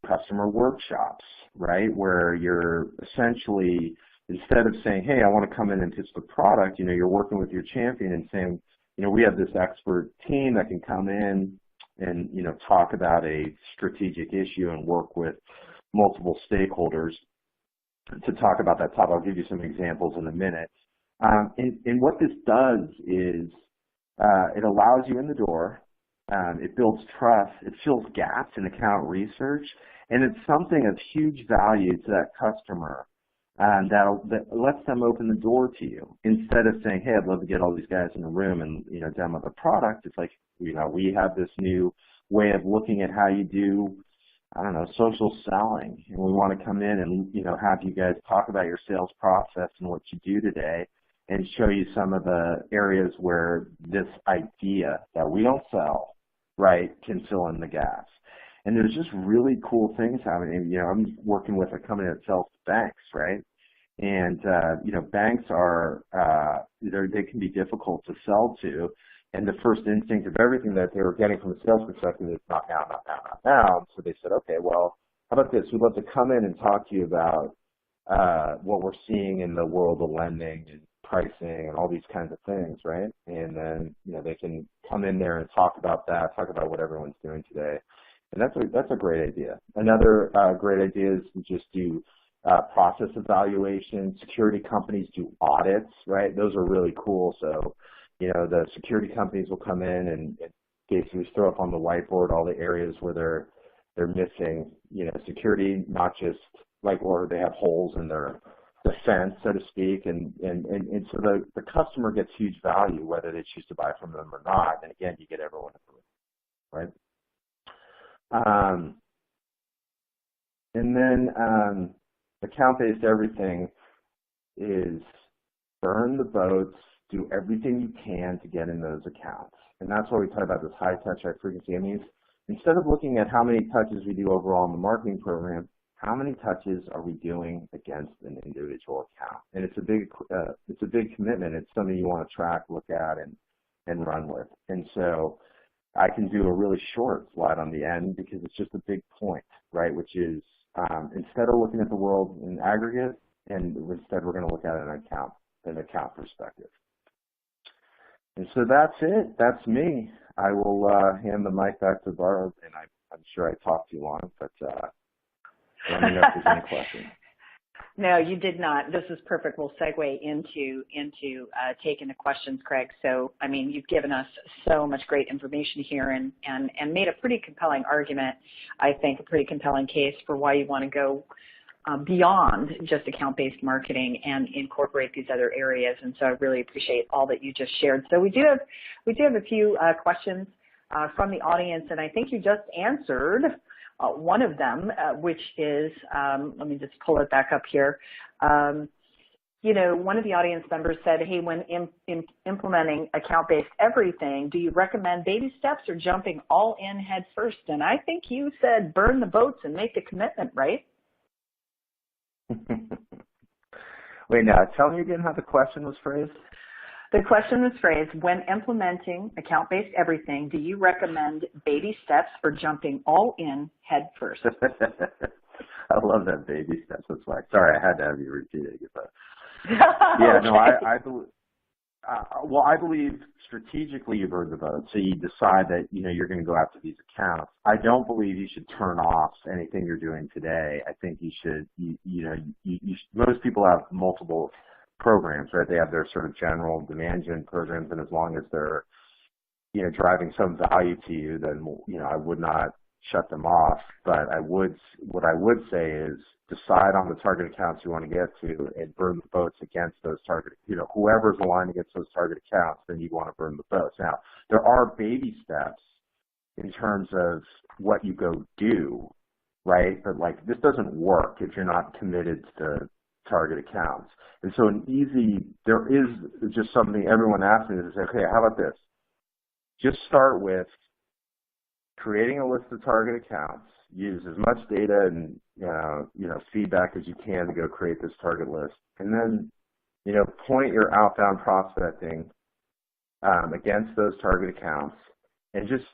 customer workshops, right, where you're essentially, instead of saying, hey, I want to come in and pitch the product, you're working with your champion and saying, we have this expert team that can come in and, talk about a strategic issue and work with multiple stakeholders to talk about that topic. I'll give you some examples in a minute. And what this does is it allows you in the door, it builds trust, it fills gaps in account research, and it's something of huge value to that customer. That lets them open the door to you. Instead of saying, hey, I'd love to get all these guys in a room and, demo the product, it's like, we have this new way of looking at how you do, social selling. And we want to come in and, have you guys talk about your sales process and what you do today and show you some of the areas where this idea that we don't sell, right, can fill in the gaps. And there's just really cool things happening. I'm working with a company that sells to banks, right? And, banks are, they can be difficult to sell to. And the first instinct of everything that they were getting from a sales perspective is not now, not now, not now. So they said, okay, well, how about this? We'd love to come in and talk to you about what we're seeing in the world of lending and pricing and all these kinds of things, right? And then, they can come in there and talk about that, talk about what everyone's doing today. And that's a great idea. Another great idea is to just do process evaluation. Security companies do audits, right? Those are really cool. So, the security companies will come in and basically throw up on the whiteboard all the areas where they're missing, security, not just like where they have holes in their defense, so to speak. And so the customer gets huge value whether they choose to buy from them or not. And again, you get everyone in the room, right? And then account-based everything is burn the boats, do everything you can to get in those accounts. And that's why we talk about this high touch, high frequency. I mean, instead of looking at how many touches we do overall in the marketing program, how many touches are we doing against an individual account? And it's a big commitment. It's something you want to track, look at, and run with. And so I can do a really short slide on the end because it's just a big point, right? Which is instead of looking at the world in aggregate, and instead we're going to look at an account perspective. And so that's it. That's me. I will hand the mic back to Barb, and I'm sure I talked too long, but let me know if there's any questions. No, you did not. This is perfect. We'll segue into taking the questions, Craig. So, I mean, you've given us so much great information here and made a pretty compelling argument, I think, a pretty compelling case for why you want to go beyond just account-based marketing and incorporate these other areas. And so I really appreciate all that you just shared. So we do have a few questions from the audience, and I think you just answered one of them, which is, let me just pull it back up here. You know, one of the audience members said, hey, when implementing account-based everything, do you recommend baby steps or jumping all in head first? And I think you said burn the boats and make the commitment, right? Wait, now, tell me again how the question was phrased. The question is phrased, when implementing account-based everything, do you recommend baby steps or jumping all in head first? I love that baby steps. That's why. Sorry, I had to have you repeat it. But yeah, okay. No, I believe strategically you burn the boat. So you decide that, you know, you're going to go after these accounts. I don't believe you should turn off anything you're doing today. I think you should, most people have multiple programs, right? They have their sort of general demand gen programs, and as long as they're, you know, driving some value to you, then, you know, I would not shut them off. But what I would say is decide on the target accounts you want to get to and burn the boats against those target, you know, whoever's aligned against those target accounts, then you want to burn the boats. Now, there are baby steps in terms of what you go do, right? But like, this doesn't work if you're not committed to target accounts. And so there is just something everyone asks me is, okay, how about this? Just start with creating a list of target accounts, use as much data and, feedback as you can to go create this target list. And then, you know, point your outbound prospecting against those target accounts and just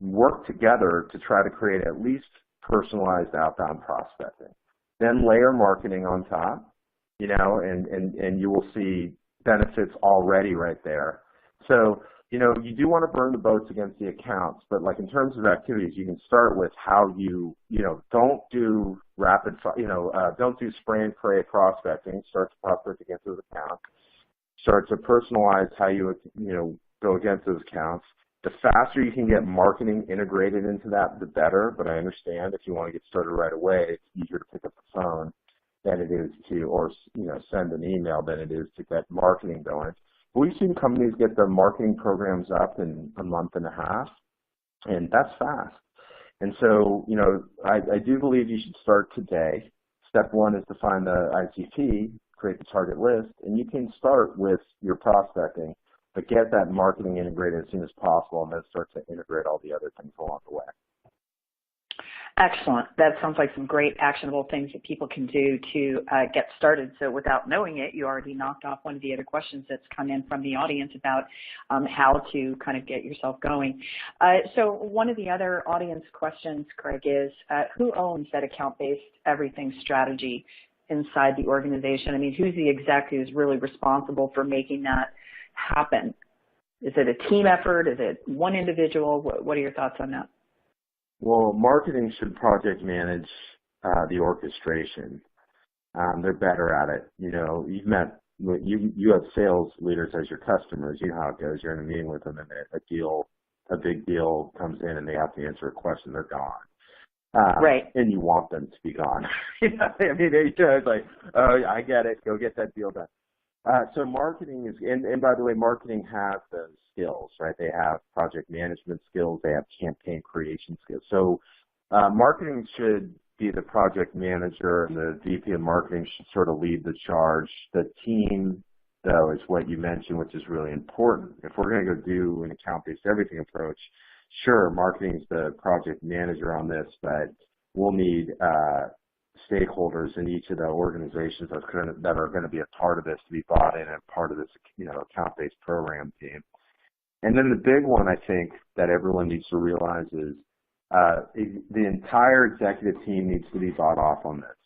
work together to try to create at least personalized outbound prospecting. Then layer marketing on top, you know, and you will see benefits already right there. So, you know, you do want to burn the boats against the accounts, but like in terms of activities, you can start with how don't do don't do spray and pray prospecting. Start to prospect against those accounts. Start to personalize how you go against those accounts. The faster you can get marketing integrated into that, the better, but I understand if you want to get started right away, it's easier to pick up the phone than it is to, send an email than it is to get marketing going. We've seen companies get their marketing programs up in a month and a half, and that's fast. And so, you know, I do believe you should start today. Step one is to find the ICP, create the target list, and you can start with your prospecting, but get that marketing integrated as soon as possible and then start to integrate all the other things along the way. Excellent. That sounds like some great actionable things that people can do to get started. So without knowing it, you already knocked off one of the other questions that's come in from the audience about how to kind of get yourself going. So one of the other audience questions, Craig, is who owns that account-based everything strategy inside the organization? I mean, who's the exec who's really responsible for making that happen? Is it a team effort? Is it one individual? What are your thoughts on that? Well, marketing should project manage the orchestration. They're better at it. You know, you have sales leaders as your customers. You know how it goes. You're in a meeting with them, and a big deal comes in, and they have to answer a question. They're gone. Right. And you want them to be gone. You know, I mean, it's like, oh, I get it. Go get that deal done. So marketing is, and by the way, marketing has those skills, right? They have project management skills. They have campaign creation skills. So marketing should be the project manager, and the VP of marketing should sort of lead the charge. The team, though, is what you mentioned, which is really important. If we're going to go do an account-based everything approach, sure, marketing is the project manager on this, but we'll need stakeholders in each of the organizations that are going to be a part of this to be bought in and part of this, account-based program team. And then the big one, I think, that everyone needs to realize is the entire executive team needs to be bought off on this.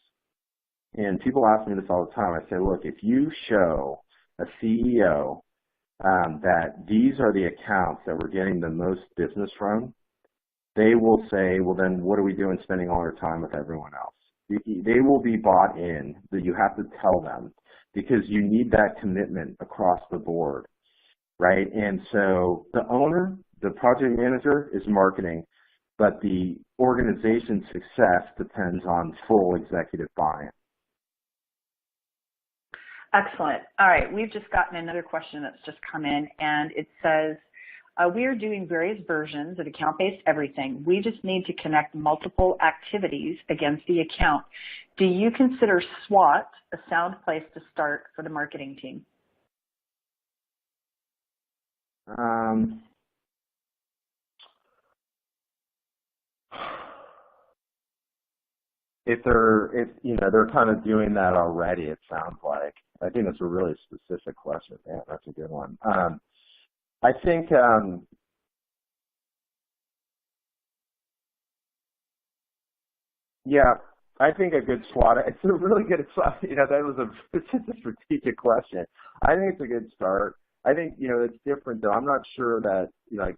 And people ask me this all the time. I say, look, if you show a CEO that these are the accounts that we're getting the most business from, they will say, well, then what are we doing spending all our time with everyone else? they will be bought in, that you have to tell them, because you need that commitment across the board, right? And so the owner, the project manager is marketing, but the organization's success depends on full executive buy-in. Excellent. All right, we've just gotten another question that's just come in, and it says, we are doing various versions of account-based everything. We just need to connect multiple activities against the account. Do you consider SWOT a sound place to start for the marketing team? If they're kind of doing that already, it sounds like. I think that's a really specific question. Yeah, that's a good one. I think yeah, I think a good SWOT. It's a really good SWOT. It's just a strategic question. I think it's a good start. I think it's different though. I'm not sure that I'm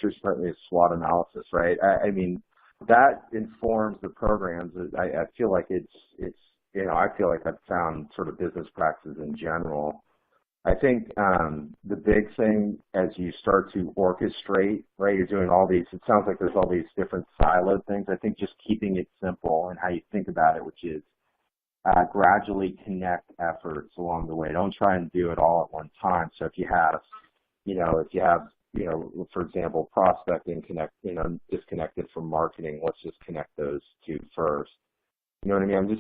sure certainly a SWOT analysis, right? I mean, that informs the programs. I feel like I feel like I've found sort of business practices in general. I think the big thing as you start to orchestrate, right, you're doing all these, it sounds like there's all these different siloed things. I think just keeping it simple and how you think about it, which is gradually connect efforts along the way. Don't try and do it all at one time. So if you have, for example, prospecting disconnected from marketing, let's just connect those two first. You know what I mean?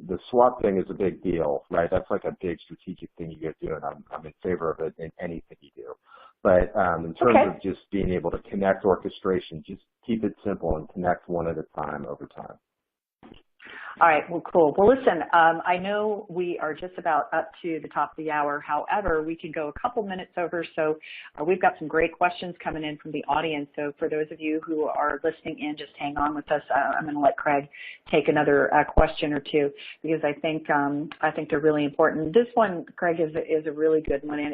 The SWOT thing is a big deal, right? That's like a big strategic thing you get to do, and I'm in favor of it in anything you do. But in terms of just being able to connect orchestration, just keep it simple and connect one at a time over time. All right, well, cool. Well, listen, I know we are just about up to the top of the hour. However, we can go a couple minutes over, so we've got some great questions coming in from the audience. So for those of you who are listening in, just hang on with us. I'm going to let Craig take another question or two, because I think they're really important. This one, Craig, is a really good one, and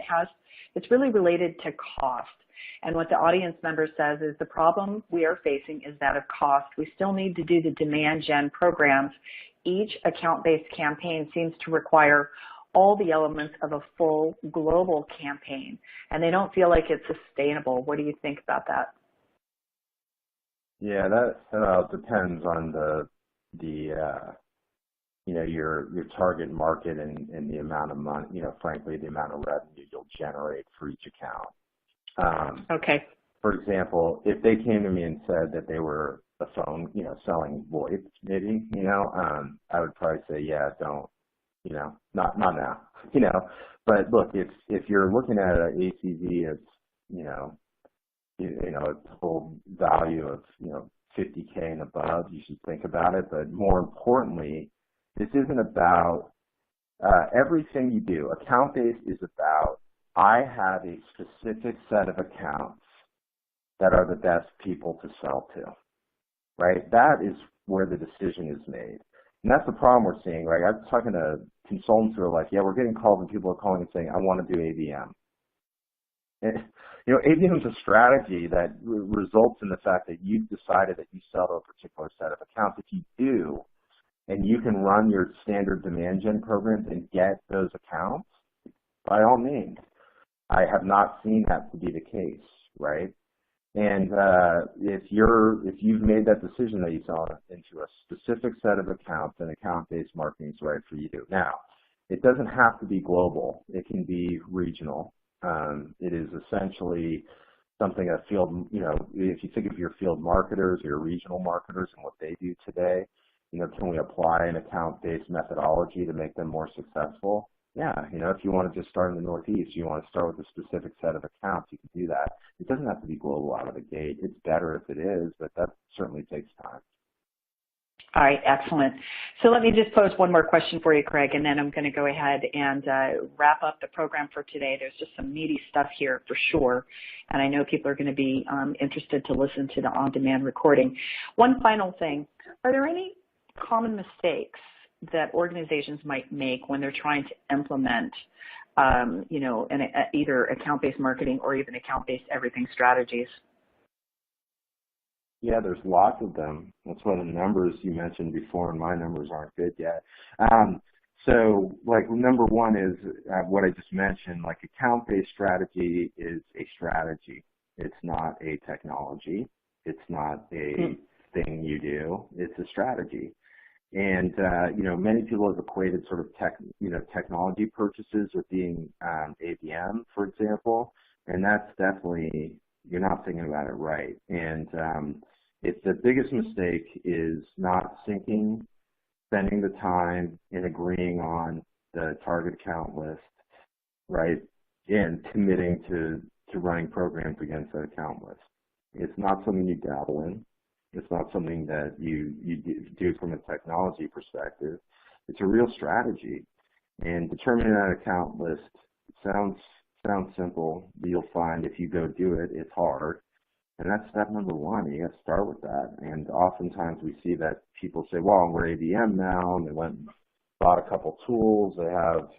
it's really related to cost. And what the audience member says is the problem we are facing is that of cost. We still need to do the demand gen programs. Each account-based campaign seems to require all the elements of a full global campaign, and they don't feel like it's sustainable. What do you think about that? Yeah, that depends on your target market and the amount of money, frankly, the amount of revenue you'll generate for each account. Okay. For example, if they came to me and said that they were a phone, selling VoIP, maybe, I would probably say, yeah, don't, not now, But look, if you're looking at an ACV of, a full value of, $50K and above, you should think about it. But more importantly, this isn't about everything you do. Account-based is about, I have a specific set of accounts that are the best people to sell to, right? That is where the decision is made. And that's the problem we're seeing, right? I'm talking to consultants who are like, yeah, we're getting calls and people are calling and saying, I want to do ABM. And, ABM is a strategy that results in the fact that you've decided that you sell to a particular set of accounts. If you do, and you can run your standard demand gen programs and get those accounts, by all means. I have not seen that to be the case, right? And if you've made that decision that you sell into a specific set of accounts, then account-based marketing is right for you. Now, it doesn't have to be global. It can be regional. It is essentially something a field, if you think of your field marketers, your regional marketers and what they do today, can we apply an account-based methodology to make them more successful? Yeah, if you want to just start in the Northeast, you want to start with a specific set of accounts, you can do that. It doesn't have to be global out of the gate. It's better if it is, but that certainly takes time. All right, excellent. So let me just pose one more question for you, Craig, and then I'm going to go ahead and wrap up the program for today. There's just some meaty stuff here for sure, and I know people are going to be interested to listen to the on-demand recording. One final thing, are there any common mistakes that organizations might make when they're trying to implement, either account-based marketing or even account-based everything strategies? Yeah, there's lots of them. That's why the numbers you mentioned before and my numbers aren't good yet. So like number one is what I just mentioned, like account-based strategy is a strategy. It's not a technology. It's not a thing you do. It's a strategy. And, many people have equated sort of technology purchases with being ABM, for example. And that's definitely, you're not thinking about it right. And it's the biggest mistake is not syncing, spending the time and agreeing on the target account list, right? And committing to running programs against that account list. It's not something you dabble in. It's not something that you do from a technology perspective. It's a real strategy. And determining that account list sounds simple, but you'll find if you go do it, it's hard. And that's step number one. You got to start with that. And oftentimes we see that people say, well, we're ABM now, and they went and bought a couple tools. They have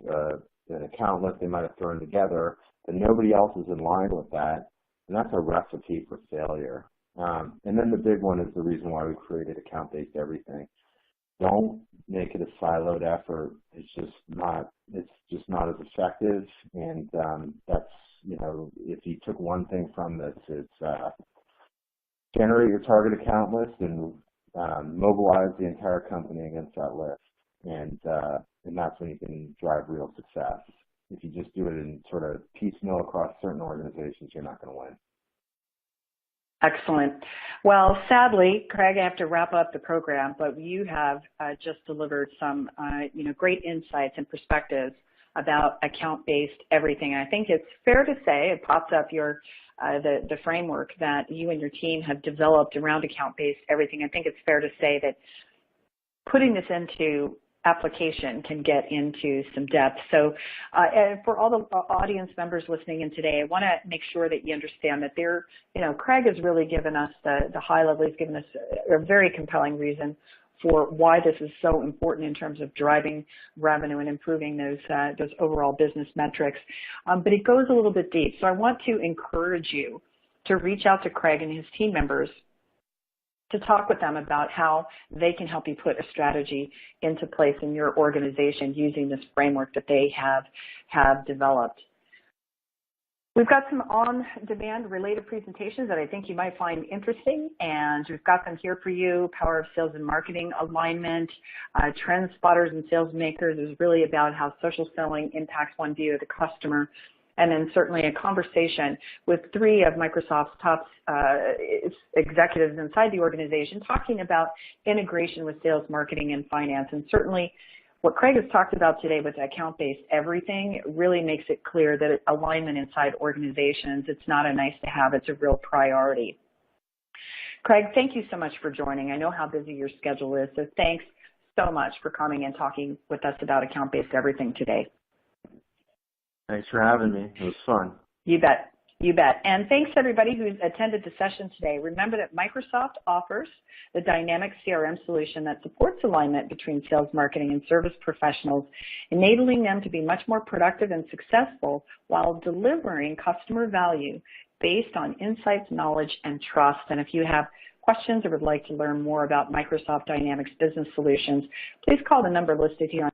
an account list they might have thrown together, but nobody else is in line with that. And that's a recipe for failure. And then the big one is the reason why we created account-based everything. Don't make it a siloed effort. It's just not as effective. And that's, if you took one thing from this, it's generate your target account list and mobilize the entire company against that list. And that's when you can drive real success. If you just do it in sort of piecemeal across certain organizations, you're not going to win. Excellent. Well, sadly, Craig, I have to wrap up the program, but you have just delivered some, great insights and perspectives about account-based everything. And I think it's fair to say, it pops up the framework that you and your team have developed around account-based everything. I think it's fair to say that putting this into application can get into some depth. So for all the audience members listening in today, I want to make sure that you understand that Craig has really given us the high level. He's given us a very compelling reason for why this is so important in terms of driving revenue and improving those overall business metrics. But it goes a little bit deep. So I want to encourage you to reach out to Craig and his team members to talk with them about how they can help you put a strategy into place in your organization using this framework that they have developed. We've got some on-demand related presentations that I think you might find interesting, and we've got them here for you. Power of Sales and Marketing Alignment, Trend Spotters and Sales Makers is really about how social selling impacts one view of the customer. And then certainly a conversation with 3 of Microsoft's top executives inside the organization talking about integration with sales, marketing, and finance. And certainly what Craig has talked about today with account-based everything really makes it clear that alignment inside organizations, it's not a nice to have, it's a real priority. Craig, thank you so much for joining. I know how busy your schedule is, so thanks so much for coming and talking with us about account-based everything today. Thanks for having me. It was fun. You bet. You bet. And thanks everybody who attended the session today. Remember that Microsoft offers the dynamic CRM solution that supports alignment between sales, marketing, and service professionals, enabling them to be much more productive and successful while delivering customer value based on insights, knowledge, and trust. And if you have questions or would like to learn more about Microsoft Dynamics Business Solutions, please call the number listed here on